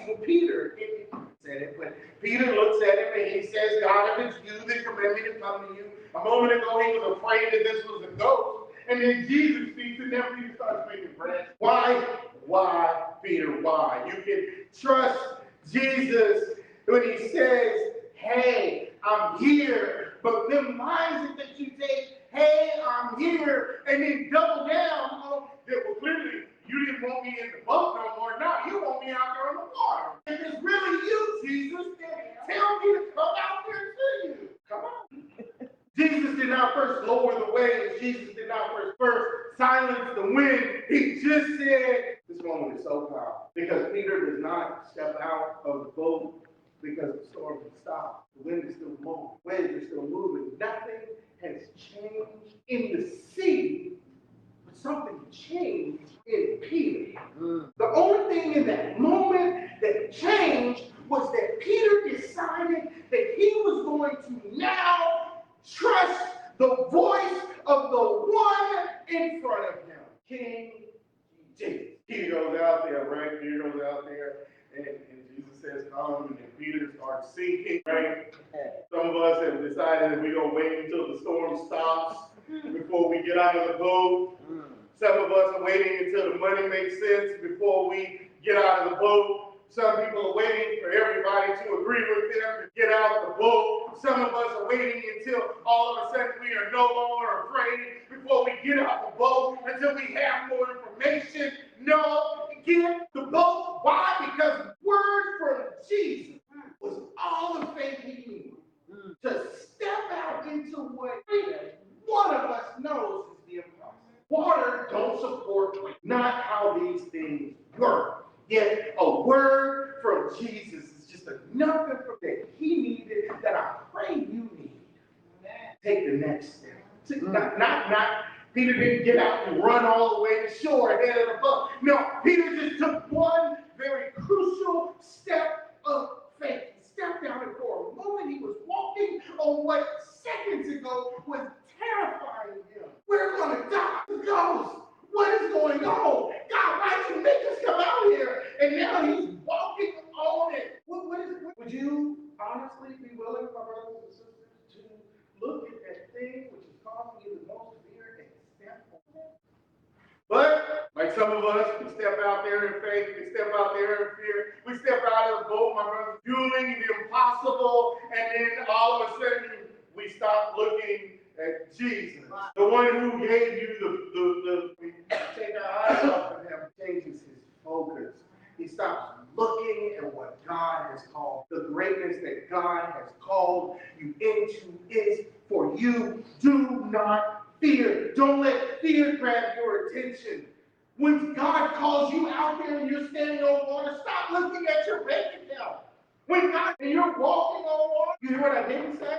Well, Peter said it, but Peter looks at him and he says, God, if it's you that command me to come to you. A moment ago, he was afraid that this was a ghost. And then Jesus speaks, and then Peter starts making bread. Why? Why, Peter? Why? You can trust Jesus when he says, hey, I'm here. But then why is it that you take, hey, I'm here, and then double down on that? Well, clearly, you didn't want me in the boat no more. Now you want me out there in the water. If it's really you, Jesus, then tell me to come out there to you. Come on. Jesus did not first lower the waves. Jesus did not first silence the wind. He just said, this moment is so powerful. Because Peter does not step out of the boat because the storm has stopped. The wind is still blowing. Waves are still moving. Nothing has changed in the sea, but something changed in Peter. The only thing in that moment that changed was that Peter decided that he was going to now trust the voice of the one in front of him, King Jesus. Peter goes out there, right? Peter goes out there, and Jesus says, come, and then Peter starts sinking, right? Some of us have decided that we're going to wait until the storm stops before we get out of the boat. Some of us are waiting until the money makes sense before we get out of the boat. Some people are waiting for everybody to agree with them to get out of the boat. Some of us are waiting until all of a sudden we are no longer afraid before we get out the boat, until we have more information. No, get the boat. Why? Because the word from Jesus was all the faith he needed to step out into what one of us knows is the impossible. Water don't support weight. Not how these things work. Yet a word from Jesus is just enough information that he needed, that I pray you need. Take the next step. Not Peter didn't get out and run all the way to shore ahead of the boat. No, Peter just took one very crucial step of faith. He stepped out, and for a moment he was walking on what seconds ago was terrifying him. We're going to die. Ghost. What is going on? God, why did you make us come out here? And now he's walking on it. Would you honestly be willing, my brothers and sisters, to look at that thing which is causing you the most fear and step on it? But, like some of us, we step out there in faith, we step out there in fear, we step out of the boat, my brothers, doing the impossible, and then all of a sudden, we stop looking at Jesus, the one who gave you we take our eyes off of him, changes his focus. He stops looking at what God has called. The greatness that God has called you into is for you. Do not fear. Don't let fear grab your attention. When God calls you out there and you're standing on water, stop looking at your bank account. When God, and you're walking on water, you hear what I didn't say?